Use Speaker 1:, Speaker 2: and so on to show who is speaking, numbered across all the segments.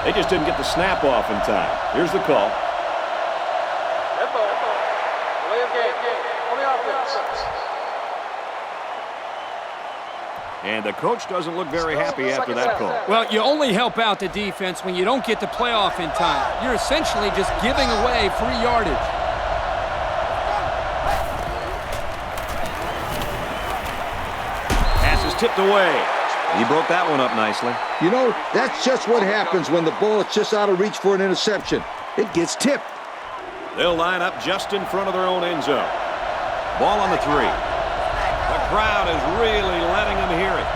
Speaker 1: They just didn't get the snap off in time. Here's the call.
Speaker 2: Delay of game. On the offense.
Speaker 1: And the coach doesn't look very happy after that call.
Speaker 3: Well, you only help out the defense when you don't get the playoff in time. You're essentially just giving away free yardage.
Speaker 1: Pass is tipped away. He broke that one up nicely.
Speaker 4: You know, that's just what happens when the ball is just out of reach for an interception. It gets tipped.
Speaker 1: They'll line up just in front of their own end zone. Ball on the 3. The crowd is really letting them hear it.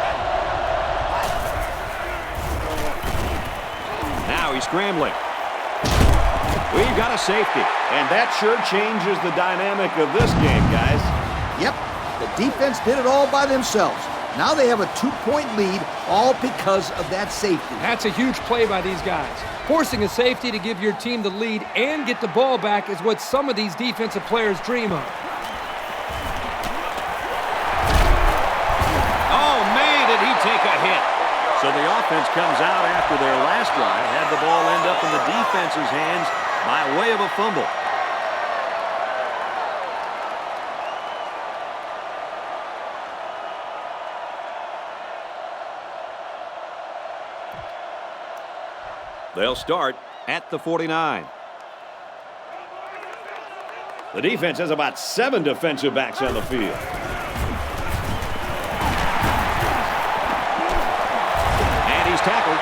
Speaker 1: Now he's scrambling. We've got a safety. And that sure changes the dynamic of this game, guys.
Speaker 4: Yep, the defense did it all by themselves. Now they have a 2-point lead, all because of that safety.
Speaker 3: That's a huge play by these guys. Forcing a safety to give your team the lead and get the ball back is what some of these defensive players dream of.
Speaker 1: Oh, man, did he take a hit. So the offense comes out after their last drive, had the ball end up in the defense's hands by way of a fumble. They'll start at the 49. The defense has about 7 defensive backs on the field. And he's tackled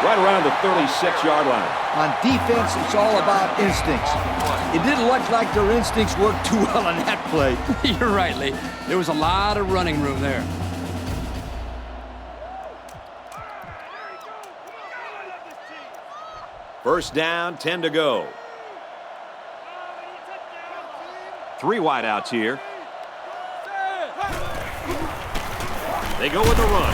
Speaker 1: right around the 36-yard line.
Speaker 4: On defense, it's all about instincts. It didn't look like their instincts worked too well on that play.
Speaker 3: You're right, Lee. There was a lot of running room there.
Speaker 1: First down, 10 to go. 3 wideouts here. They go with the run.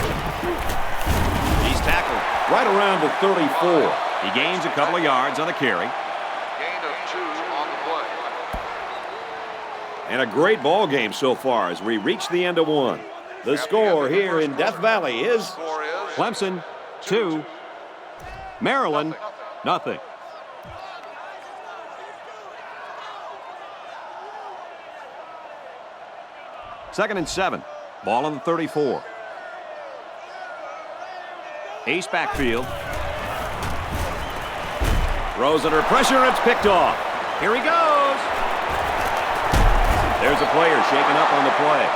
Speaker 1: He's tackled right around the 34. He gains a couple of yards on the carry.
Speaker 2: Gain of 2 on the play.
Speaker 1: And a great ball game so far as we reach the end of one. The score here in Death Valley is Clemson 2, Maryland nothing. Second and 7. Ball on the 34. Ace backfield. Throws under pressure and it's picked off. Here he goes. There's a player shaken up on the play.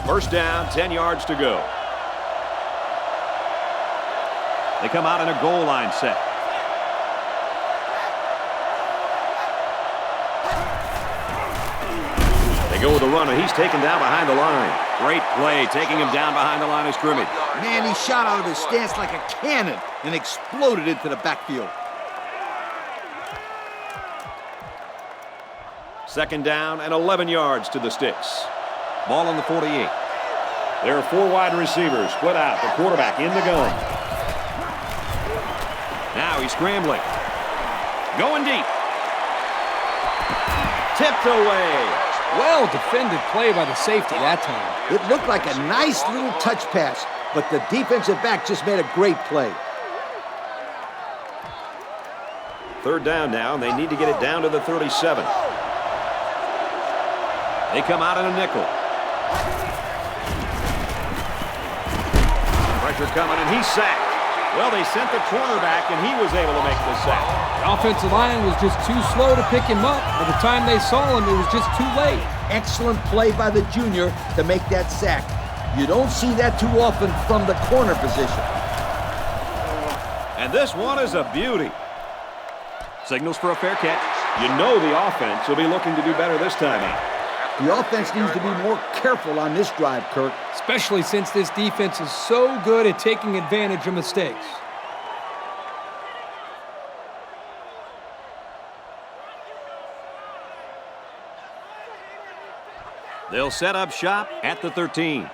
Speaker 1: First down, 10 yards to go. They come out in a goal line set. They go with a run, and he's taken down behind the line. Great play, taking him down behind the line of scrimmage.
Speaker 4: Man, he shot out of his stance like a cannon and exploded into the backfield.
Speaker 1: Second down and 11 yards to the sticks. Ball on the 48. There are 4 wide receivers split out. The quarterback in the gun. Now he's scrambling. Going deep. Tipped away.
Speaker 3: Well defended play by the safety that time.
Speaker 4: It looked like a nice little touch pass, but the defensive back just made a great play.
Speaker 1: Third down now, and they need to get it down to the 37. They come out in a nickel. Pressure coming, and he's sacked. Well, they sent the cornerback, and he was able to make the sack.
Speaker 3: The offensive line was just too slow to pick him up. By the time they saw him, it was just too late.
Speaker 4: Excellent play by the junior to make that sack. You don't see that too often from the corner position.
Speaker 1: And this one is a beauty. Signals for a fair catch. You know the offense will be looking to do better this time out.
Speaker 4: The offense needs to be more careful on this drive, Kirk.
Speaker 3: Especially since this defense is so good at taking advantage of mistakes.
Speaker 1: They'll set up shop at the 13.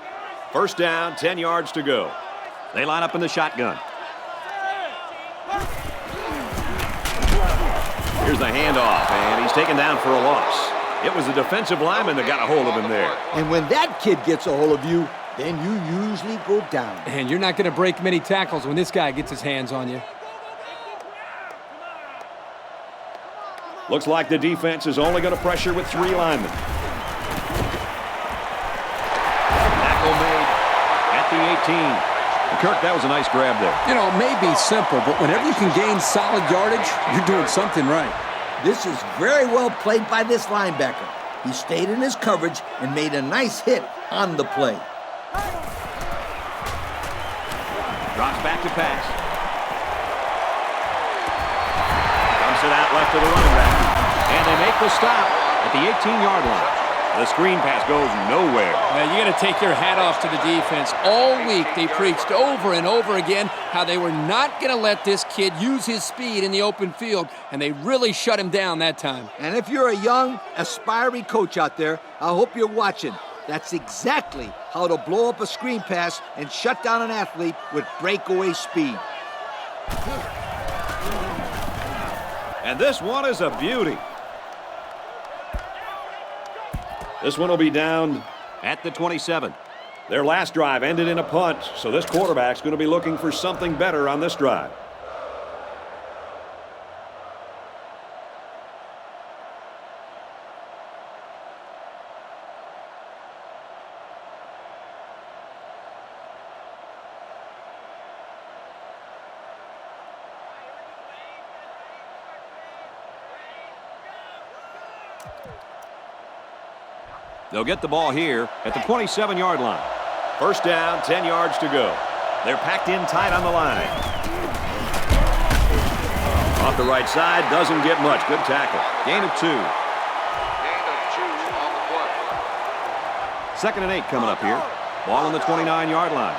Speaker 1: First down, 10 yards to go. They line up in the shotgun. Here's the handoff, and he's taken down for a loss. It was the defensive lineman that got a hold of him there.
Speaker 4: And when that kid gets a hold of you, then you usually go down.
Speaker 3: And you're not going to break many tackles when this guy gets his hands on you.
Speaker 1: Looks like the defense is only going to pressure with 3 linemen. Tackle made at the 18. Kirk, that was a nice grab there.
Speaker 5: You know, it may be simple, but whenever you can gain solid yardage, you're doing something right.
Speaker 4: This is very well played by this linebacker. He stayed in his coverage and made a nice hit on the play.
Speaker 1: Drops back to pass. Dumps it out left to the running back. And they make the stop at the 18-yard line. The screen pass goes nowhere.
Speaker 3: You got to take your hat off to the defense. All week they preached over and over again how they were not going to let this kid use his speed in the open field, and they really shut him down that time.
Speaker 4: And if you're a young, aspiring coach out there, I hope you're watching. That's exactly how to blow up a screen pass and shut down an athlete with breakaway speed.
Speaker 1: And this one is a beauty. This one will be down at the 27. Their last drive ended in a punt, so this quarterback's going to be looking for something better on this drive. They'll get the ball here at the 27-yard line. First down, 10 yards to go. They're packed in tight on the line. Off the right side, doesn't get much. Good tackle. Gain of 2.
Speaker 2: Gain of 2 on the play.
Speaker 1: 2nd and 8 coming up here. Ball on the 29-yard line.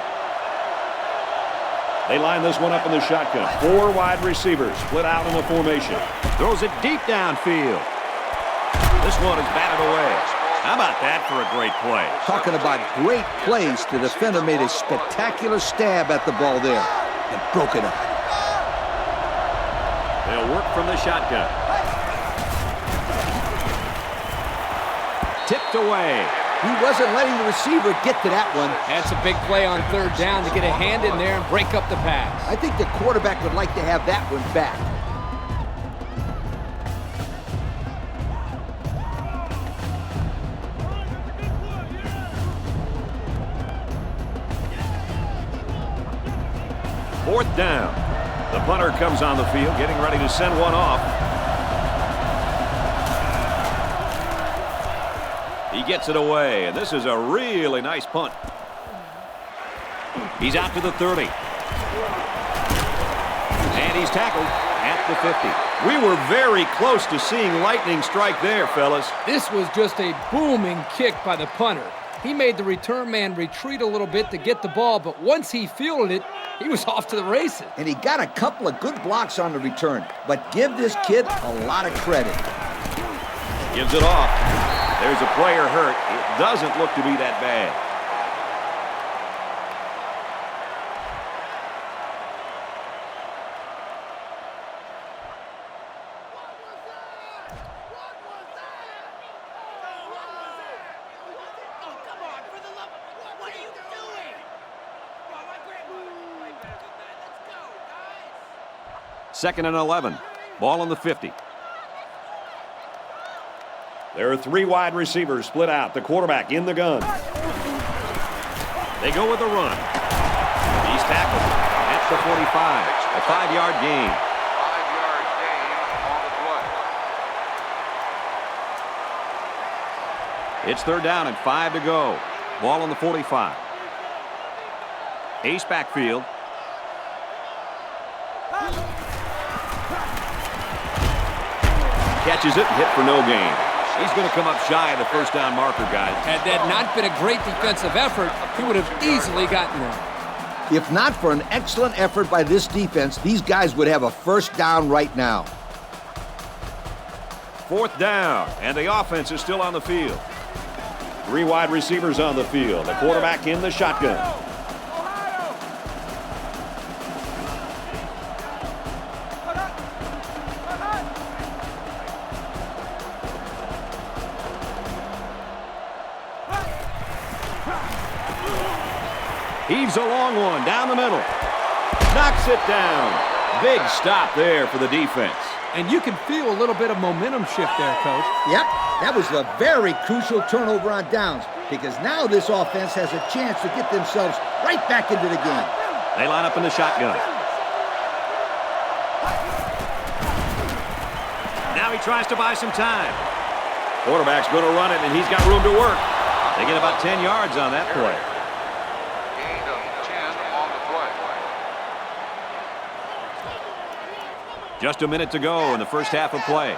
Speaker 1: They line this one up in the shotgun. 4 wide receivers split out in the formation. Throws it deep downfield. This one is batted away. How about that for a great play?
Speaker 4: Talking about great plays, the defender made a spectacular stab at the ball there and broke it up.
Speaker 1: They'll work from the shotgun. Tipped away.
Speaker 4: He wasn't letting the receiver get to that one.
Speaker 3: That's a big play on 3rd down to get a hand in there and break up the pass.
Speaker 4: I think the quarterback would like to have that one back.
Speaker 1: Fourth down. The punter comes on the field, getting ready to send one off. He gets it away, and this is a really nice punt. He's out to the 30. And he's tackled at the 50. We were very close to seeing lightning strike there, fellas.
Speaker 3: This was just a booming kick by the punter. He made the return man retreat a little bit to get the ball, but once he fielded it, he was off to the races.
Speaker 4: And he got a couple of good blocks on the return, but give this kid a lot of credit.
Speaker 1: Gives it off. There's a player hurt. It doesn't look to be that bad. Second and 11. Ball on the 50. There are 3 wide receivers split out. The quarterback in the gun. They go with a run. He's tackled at the 45. A 5-yard gain.
Speaker 2: 5-yard gain on the play.
Speaker 1: It's 3rd down and 5 to go. Ball on the 45. Ace backfield. Catches it, hit for no gain. He's going to come up shy of the first down marker, guys.
Speaker 3: Had that not been a great defensive effort, he would have easily gotten there.
Speaker 4: If not for an excellent effort by this defense, these guys would have a first down right now.
Speaker 1: 4th down, and the offense is still on the field. Three wide receivers on the field. The quarterback in the shotgun. Heaves a long one down the middle. Knocks it down. Big stop there for the defense.
Speaker 3: And you can feel a little bit of momentum shift there, Coach.
Speaker 4: Yep, that was a very crucial turnover on downs because now this offense has a chance to get themselves right back into the game.
Speaker 1: They line up in the shotgun. Now he tries to buy some time. Quarterback's going to run it, and he's got room to work. They get about 10 yards on that play.
Speaker 2: Gain of 10 on the play.
Speaker 1: Just a minute to go in the first half of play.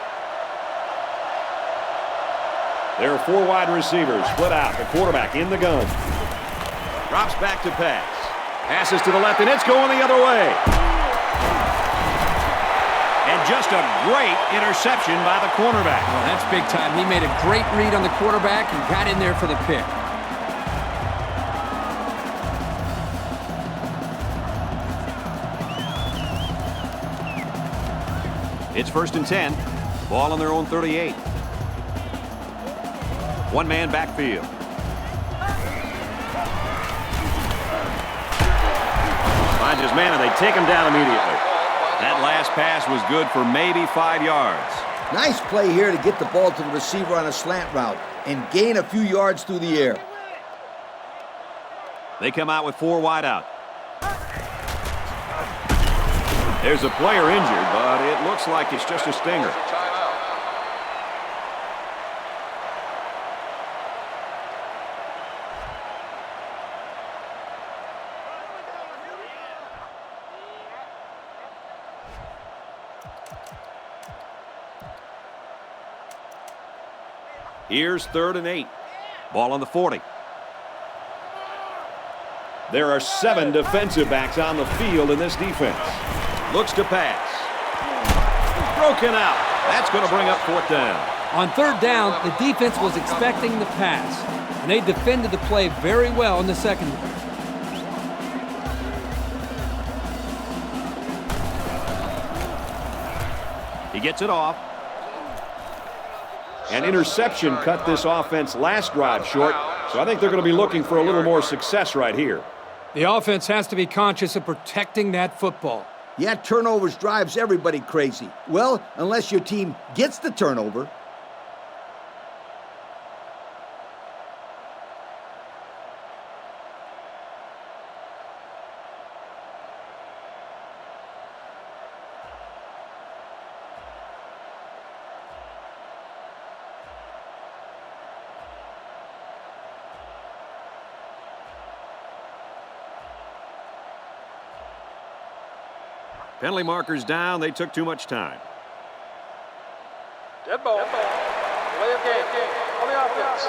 Speaker 1: There are four wide receivers split out. The quarterback in the gun. Drops back to pass. Passes to the left, and it's going the other way. And just a great interception by the cornerback.
Speaker 3: Well, that's big time. He made a great read on the quarterback and got in there for the pick.
Speaker 1: It's 1st and 10. Ball on their own 38. One-man backfield. Finds his man, and they take him down immediately. That last pass was good for maybe 5 yards.
Speaker 4: Nice play here to get the ball to the receiver on a slant route and gain a few yards through the air.
Speaker 1: They come out with four wide out. There's a player injured, but it looks like it's just a stinger.
Speaker 2: Timeout.
Speaker 1: Here's 3rd and 8. Ball on the 40. There are 7 defensive backs on the field in this defense. Looks to pass. Broken out. That's going to bring up 4th down.
Speaker 3: On 3rd down, the defense was expecting the pass, and they defended the play very well in the secondary.
Speaker 1: He gets it off. An interception cut this offense last drive short, so I think they're going to be looking for a little more success right here.
Speaker 3: The offense has to be conscious of protecting that football.
Speaker 4: Yeah, turnovers drives everybody crazy. Well, unless your team gets the turnover.
Speaker 1: Penalty markers down. They took too much time.
Speaker 6: Dead ball. Delay of game. On the offense.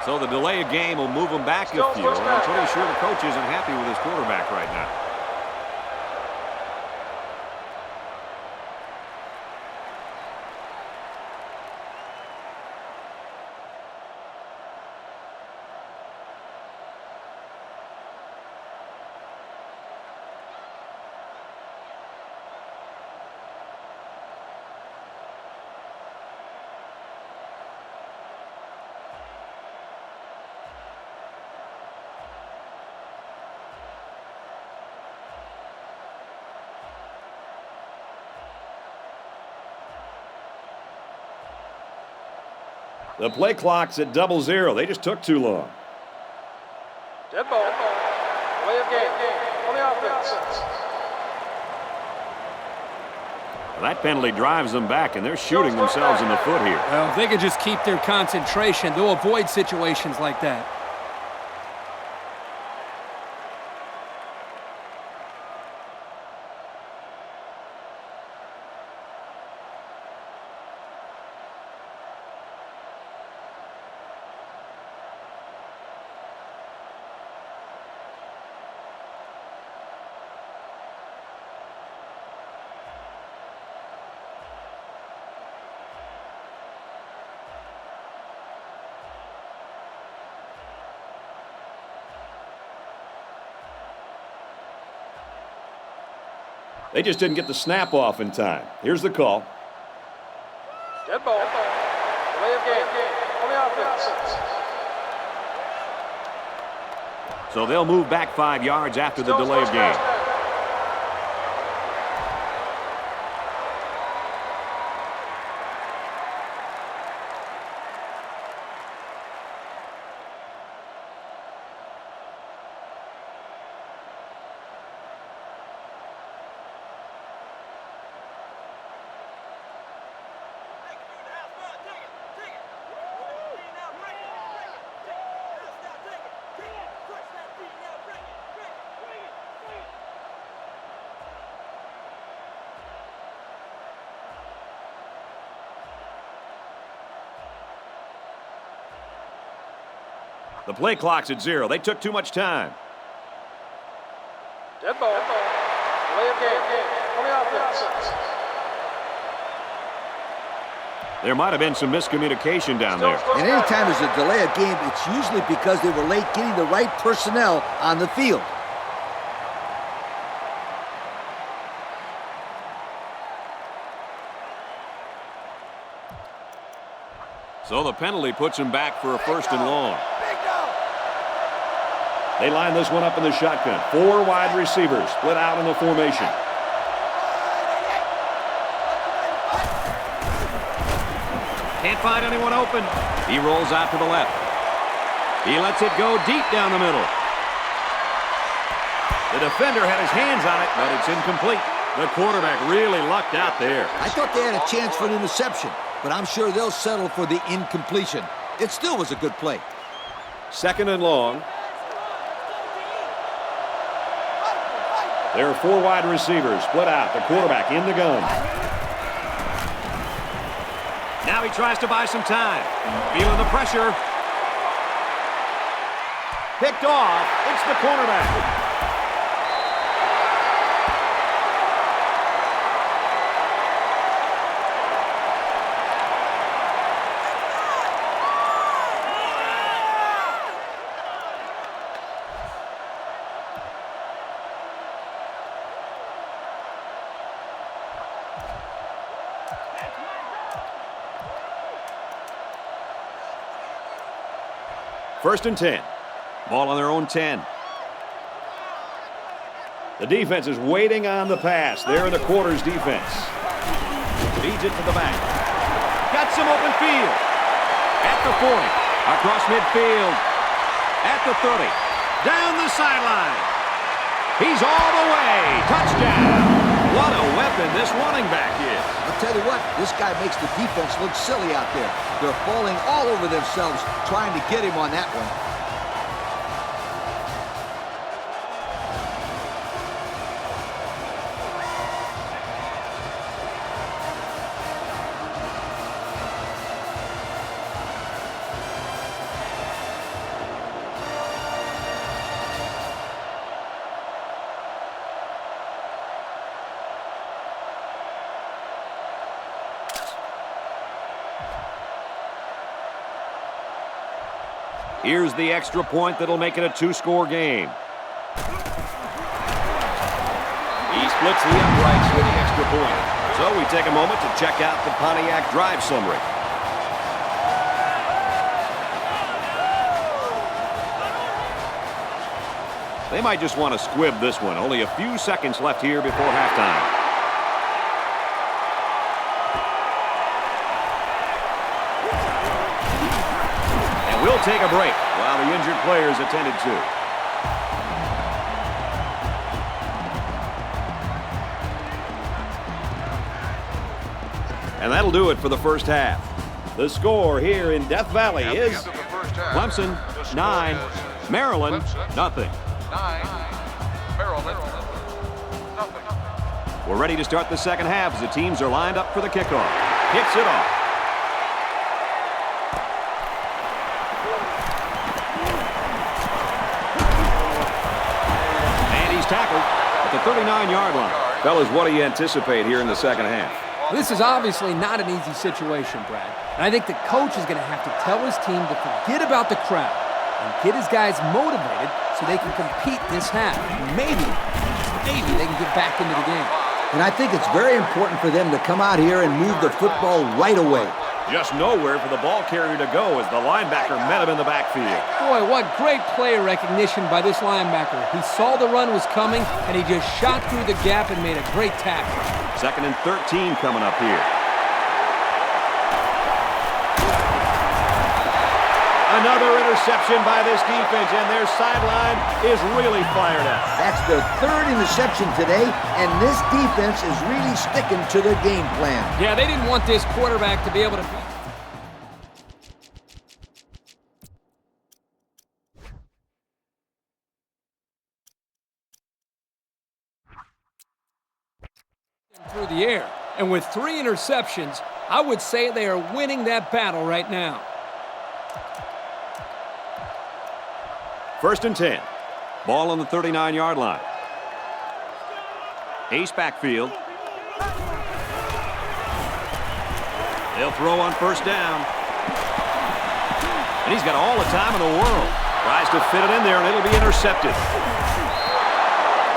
Speaker 1: So the delay of game will move them back a few. I'm pretty sure the coach isn't happy with his quarterback right now. The play clock's at 00. They just took too long.
Speaker 6: Dead ball. Delay of game. On the offense.
Speaker 1: Well, that penalty drives them back, and they're shooting themselves in the foot here.
Speaker 3: Well, if they can just keep their concentration, they'll avoid situations like that.
Speaker 1: They just didn't get the snap off in time. Here's the call.
Speaker 6: Dead ball. Delay of game. On the offense.
Speaker 1: So they'll move back 5 yards after the delay of game. The play clock's at 0. They took too much time.
Speaker 6: Dead ball. Delay of game. On the offense.
Speaker 1: There might have been some miscommunication down there.
Speaker 4: And anytime there's a delay of game, it's usually because they were late getting the right personnel on the field.
Speaker 1: So the penalty puts him back for a 1st and long. They line this one up in the shotgun. 4 wide receivers split out in the formation. Can't find anyone open. He rolls out to the left. He lets it go deep down the middle. The defender had his hands on it, but it's incomplete. The quarterback really lucked out there.
Speaker 4: I thought they had a chance for an interception, but I'm sure they'll settle for the incompletion. It still was a good play.
Speaker 1: 2nd and long. There are 4 wide receivers split out. The quarterback in the gun. Now he tries to buy some time. Feeling the pressure. Picked off. It's the cornerback. First and 10. Ball on their own 10. The defense is waiting on the pass. They're in the quarters defense. Feeds it to the back. Got some open field. At the 40. Across midfield. At the 30. Down the sideline. He's all the way. Touchdown. What a weapon this running back is.
Speaker 4: I'll tell you what, this guy makes the defense look silly out there. They're falling all over themselves trying to get him on that one.
Speaker 1: Here's the extra point that'll make it a 2-score game. He splits the uprights with the extra point. So we take a moment to check out the Pontiac drive summary. They might just want to squib this one. Only a few seconds left here before halftime. We'll take a break while the injured player is attended to. And that'll do it for the first half. The score here in Death Valley is Clemson 9, Maryland nothing.
Speaker 2: 9, Maryland nothing.
Speaker 1: We're ready to start the second half as the teams are lined up for the kickoff. Kicks it off. Tackled at the 39-yard line. Fellas, what do you anticipate here in the second half?
Speaker 3: This is obviously not an easy situation, Brad. And I think the coach is going to have to tell his team to forget about the crowd and get his guys motivated so they can compete this half. Maybe they can get back into the game.
Speaker 4: And I think it's very important for them to come out here and move the football right away.
Speaker 1: Just nowhere for the ball carrier to go as the linebacker met him in the backfield.
Speaker 3: Boy, what great play recognition by this linebacker. He saw the run was coming, and he just shot through the gap and made a great tackle.
Speaker 1: 2nd and 13 coming up here. Another interception by this defense, and their sideline is really fired up.
Speaker 4: That's their 3rd interception today, and this defense is really sticking to their game plan.
Speaker 3: Yeah, they didn't want this quarterback to be able to... through the air. And with 3 interceptions, I would say they are winning that battle right now.
Speaker 1: 1st and 10. Ball on the 39-yard line. Ace backfield. They'll throw on 1st down. And he's got all the time in the world. Tries to fit it in there, and it'll be intercepted.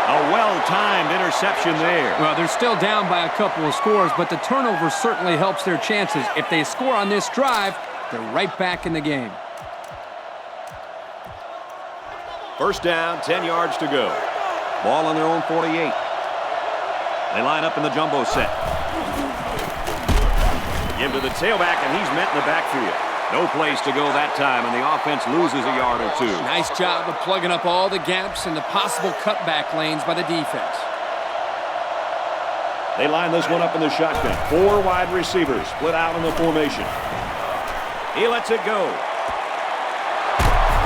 Speaker 1: A well-timed interception there.
Speaker 3: Well, they're still down by a couple of scores, but the turnover certainly helps their chances. If they score on this drive, they're right back in the game.
Speaker 1: 1st down, 10 yards to go. Ball on their own 48. They line up in the jumbo set. Give to the tailback, and he's met in the backfield. No place to go that time, and the offense loses a yard or 2.
Speaker 3: Nice job of plugging up all the gaps and the possible cutback lanes by the defense.
Speaker 1: They line this one up in the shotgun. 4 wide receivers split out in the formation. He lets it go.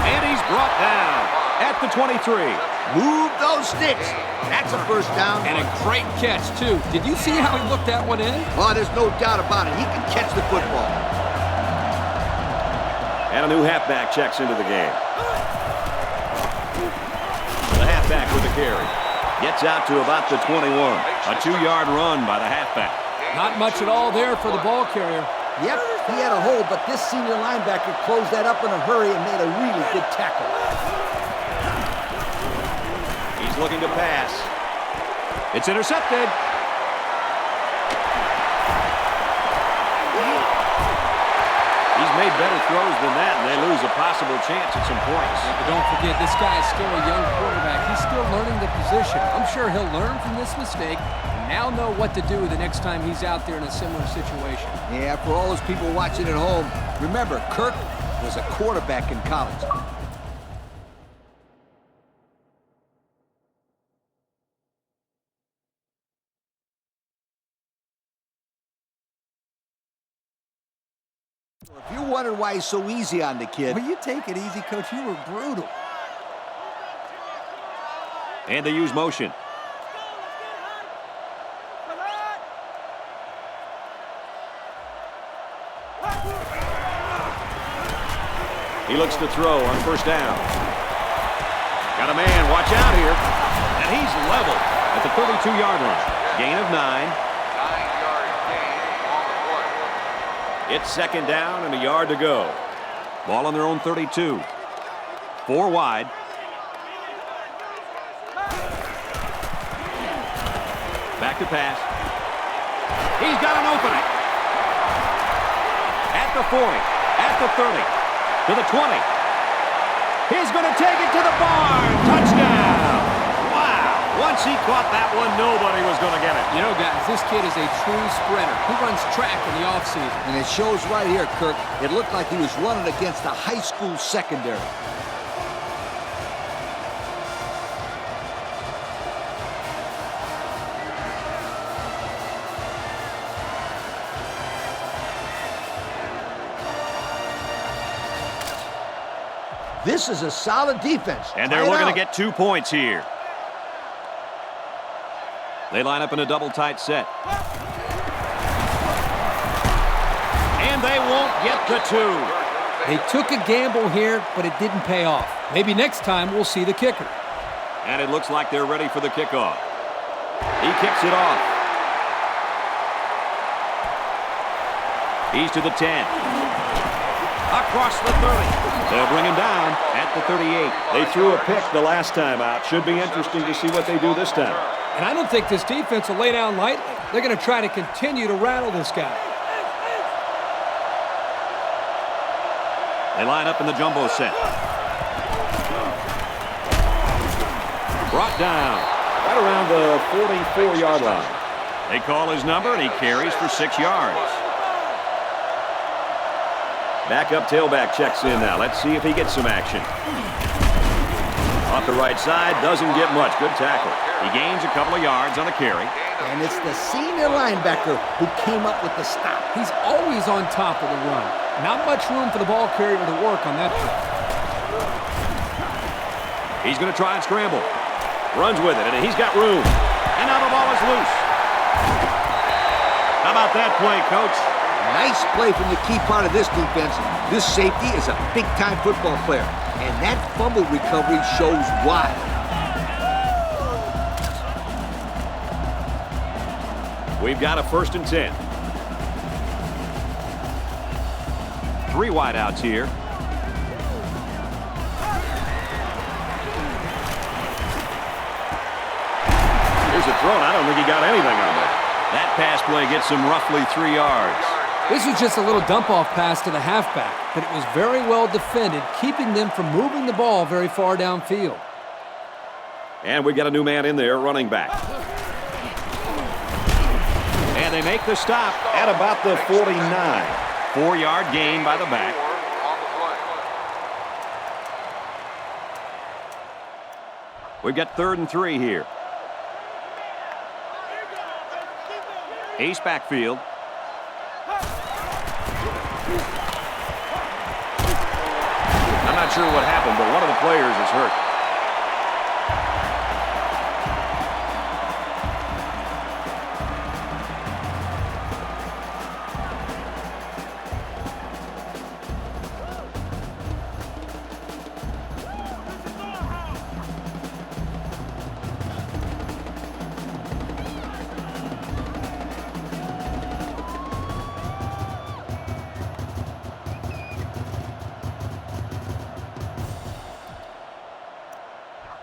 Speaker 1: And he's brought down at the 23.
Speaker 4: Move those sticks. That's a 1st down.
Speaker 3: And a great catch, too. Did you see how he looked that one in?
Speaker 4: Oh, there's no doubt about it. He can catch the football.
Speaker 1: And a new halfback checks into the game. The halfback with the carry. Gets out to about the 21. A 2-yard run by the halfback.
Speaker 3: Not much at all there for the ball carrier.
Speaker 4: Yep, he had a hole, but this senior linebacker closed that up in a hurry and made a really good tackle.
Speaker 1: He's looking to pass. It's intercepted. He's made better throws than that, and they lose a possible chance at some points.
Speaker 3: Yeah, but don't forget, this guy is still a young quarterback. He's still learning the position. I'm sure he'll learn from this mistake and now know what to do the next time he's out there in a similar situation.
Speaker 4: Yeah, for all those people watching at home, remember, Kirk was a quarterback in college. If you wondered why he's so easy on the kid...
Speaker 5: Well, you take it easy, Coach. You were brutal.
Speaker 1: And they use motion. He looks to throw on 1st down. Got a man, watch out here. And he's level at the 32-yard line. Gain of 9.
Speaker 2: 9-yard gain on the play.
Speaker 1: It's 2nd down and a yard to go. Ball on their own 32. 4 wide. Back to pass. He's got an opening. At the 40. At the 30. To the 20. He's going to take it to the barn. Touchdown. Wow. Once he caught that one, nobody was going to get it.
Speaker 3: You know, guys, this kid is a true sprinter. He runs track in the offseason.
Speaker 4: And it shows right here, Kirk. It looked like he was running against a high school secondary. This is a solid defense.
Speaker 1: And they're looking to get 2 points here. They line up in a double tight set. And they won't get the 2.
Speaker 3: They took a gamble here, but it didn't pay off. Maybe next time we'll see the kicker.
Speaker 1: And it looks like they're ready for the kickoff. He kicks it off. He's to the 10. Across the 30. They'll bring him down at the 38. They threw a pick the last time out. Should be interesting to see what they do this time.
Speaker 6: And I don't think this defense will lay down lightly. They're going to try to continue to rattle this guy.
Speaker 1: They line up in the jumbo set. Brought down right around the 44-yard line. They call his number, and he carries for 6 yards. Backup tailback checks in now. Let's see if he gets some action. Off the right side, doesn't get much. Good tackle. He gains a couple of yards on the carry.
Speaker 4: And it's the senior linebacker who came up with the stop.
Speaker 6: He's always on top of the run. Not much room for the ball carrier to work on that play.
Speaker 1: He's going to try and scramble. Runs with it, and he's got room. And now the ball is loose. How about that play, Coach?
Speaker 4: Nice play from the key part of this defense. This safety is a big-time football player, and that fumble recovery shows why.
Speaker 1: We've got a 1st and 10. 3 wideouts here. Here's a throw, and I don't think he got anything on that. That pass play gets him roughly 3 yards.
Speaker 6: This was just a little dump-off pass to the halfback, but it was very well defended, keeping them from moving the ball very far downfield.
Speaker 1: And we got a new man in there, running back. And they make the stop at about the 49. 4-yard gain by the back. We've got 3rd and 3 here. Ace backfield. I'm not sure what happened, but one of the players is hurt.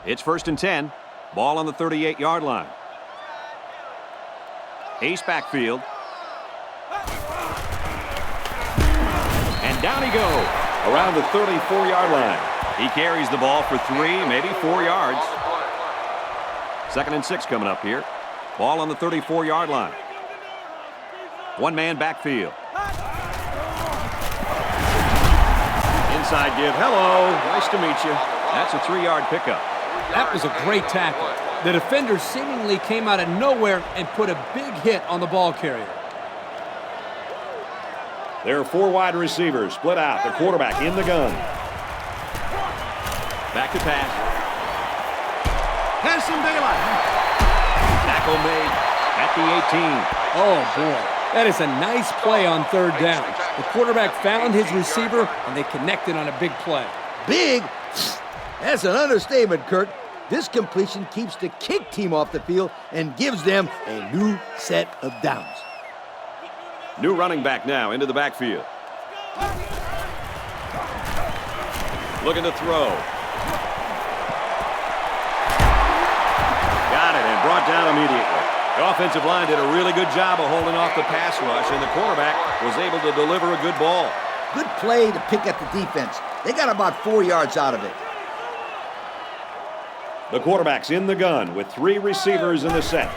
Speaker 1: It's 1st and 10. Ball on the 38-yard line. Ace backfield. And down he goes around the 34-yard line. He carries the ball for 3, maybe 4 yards. 2nd and 6 coming up here. Ball on the 34-yard line. 1-man backfield. Inside give. Hello. Nice to meet you. That's a 3-yard pickup.
Speaker 6: That was a great tackle. The defender seemingly came out of nowhere and put a big hit on the ball carrier.
Speaker 1: There are 4 wide receivers split out. The quarterback in the gun. Back to pass. Has some daylight. Tackle made at the 18.
Speaker 6: Oh, boy. That is a nice play on 3rd down. The quarterback found his receiver, and they connected on a big play.
Speaker 4: Big? That's an understatement, Kurt. This completion keeps the kick team off the field and gives them a new set of downs.
Speaker 1: New running back now into the backfield. Looking to throw. Got it and brought down immediately. The offensive line did a really good job of holding off the pass rush, and the quarterback was able to deliver a good ball.
Speaker 4: Good play to pick at the defense. They got about 4 yards out of it.
Speaker 1: The quarterback's in the gun with 3 receivers in the set.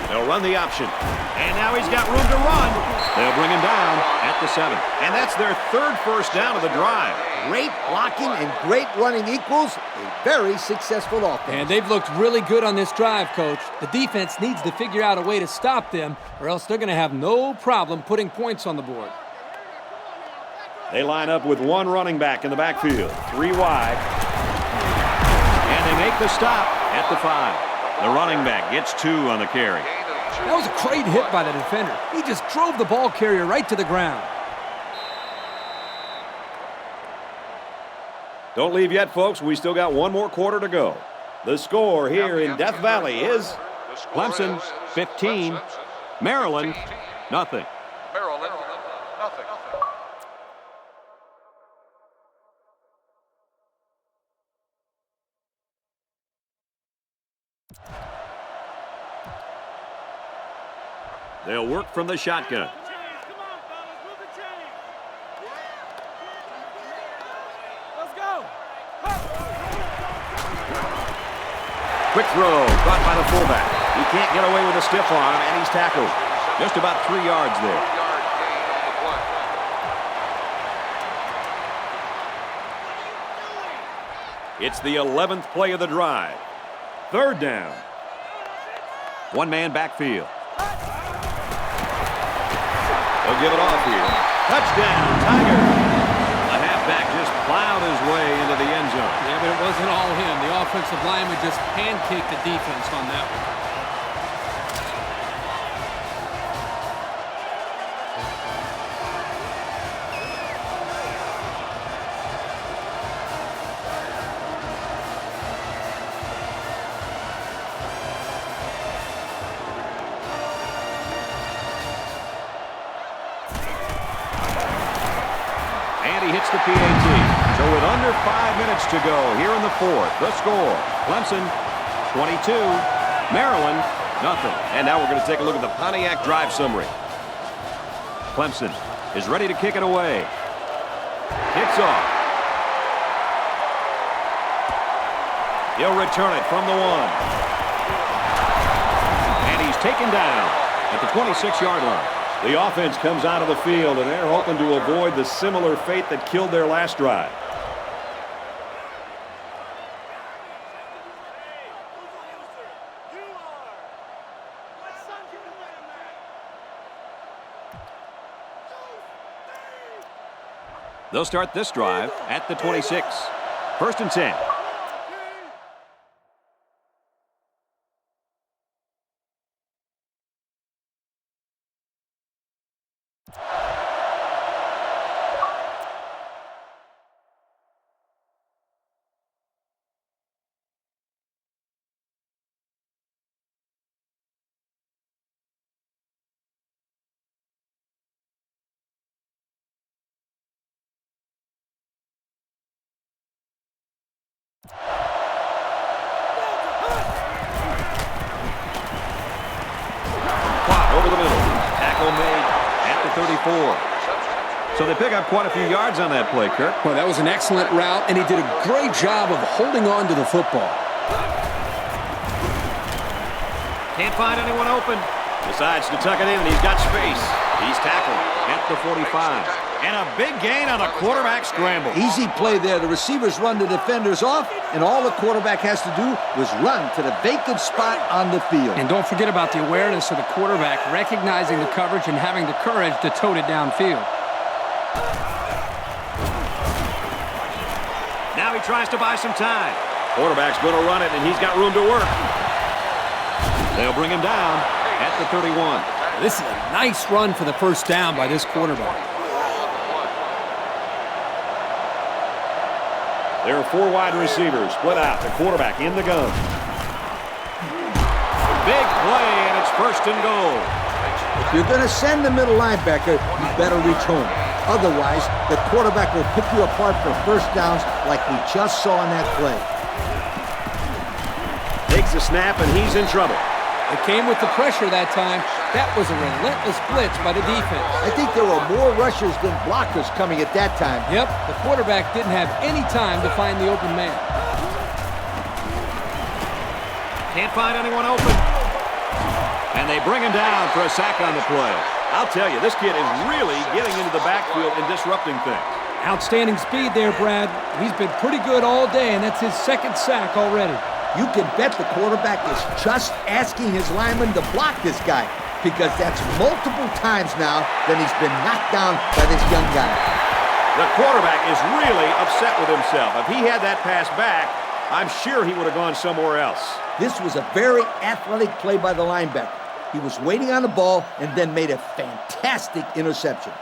Speaker 1: They'll run the option. And now he's got room to run. They'll bring him down at the 7. And that's their 3rd first down of the drive.
Speaker 4: Great blocking and great running equals a very successful offense.
Speaker 6: And they've looked really good on this drive, Coach. The defense needs to figure out a way to stop them, or else they're going to have no problem putting points on the board.
Speaker 1: They line up with 1 running back in the backfield. 3 wide. And they make the stop at the 5. The running back gets 2 on the carry.
Speaker 6: That was a great hit by the defender. He just drove the ball carrier right to the ground.
Speaker 1: Don't leave yet, folks. We still got 1 more quarter to go. The score here in Death Valley is Clemson 15, Maryland nothing.
Speaker 2: Maryland, nothing.
Speaker 1: They'll work from the shotgun. Quick throw, caught by the fullback. He can't get away with a stiff arm, and he's tackled. Just about 3 yards there.
Speaker 2: 3-yard gain on the play.
Speaker 1: It's the 11th play of the drive. 3rd down. One-man backfield. They'll give it off here. Touchdown, Tigers. The halfback just plowed his way into the end zone.
Speaker 6: Yeah, but it wasn't all him. The offensive lineman just pancaked the defense on that one.
Speaker 1: He hits the PAT. So with under 5 minutes to go here in the 4th, the score, Clemson 22, Maryland nothing. And now we're going to take a look at the Pontiac drive summary. Clemson is ready to kick it away. Kicks off. He'll return it from the 1. And he's taken down at the 26-yard line. The offense comes out of the field, and they're hoping to avoid the similar fate that killed their last drive. They'll start this drive at the 26. 1st and 10. Over the middle. Tackle made at the 34. So they pick up quite a few yards on that play, Kirk.
Speaker 5: Well, that was an excellent route, and he did a great job of holding on to the football.
Speaker 1: Can't find anyone open. Decides to tuck it in, and he's got space. He's tackled at the 45. And a big gain on a quarterback scramble.
Speaker 4: Easy play there. The receivers run the defenders off, and all the quarterback has to do was run to the vacant spot on the field.
Speaker 6: And don't forget about the awareness of the quarterback, recognizing the coverage and having the courage to tote it downfield.
Speaker 1: Now he tries to buy some time. Quarterback's going to run it, and he's got room to work. They'll bring him down at the 31.
Speaker 6: This is a nice run for the 1st down by this quarterback.
Speaker 1: There are 4 wide receivers split out. The quarterback in the gun. Big play, and it's 1st and goal.
Speaker 4: If you're going to send the middle linebacker, you better reach home. Otherwise, the quarterback will pick you apart for 1st downs like we just saw in that play.
Speaker 1: Takes a snap, and he's in trouble.
Speaker 6: It came with the pressure that time. That was a relentless blitz by the defense.
Speaker 4: I think there were more rushers than blockers coming at that time.
Speaker 6: Yep, the quarterback didn't have any time to find the open man.
Speaker 1: Can't find anyone open. And they bring him down for a sack on the play. I'll tell you, this kid is really getting into the backfield and disrupting things.
Speaker 6: Outstanding speed there, Brad. He's been pretty good all day, and that's his 2nd sack already.
Speaker 4: You can bet the quarterback is just asking his lineman to block this guy, because that's multiple times now that he's been knocked down by this young guy.
Speaker 1: The quarterback is really upset with himself. If he had that pass back, I'm sure he would have gone somewhere else.
Speaker 4: This was a very athletic play by the linebacker. He was waiting on the ball and then made a fantastic interception.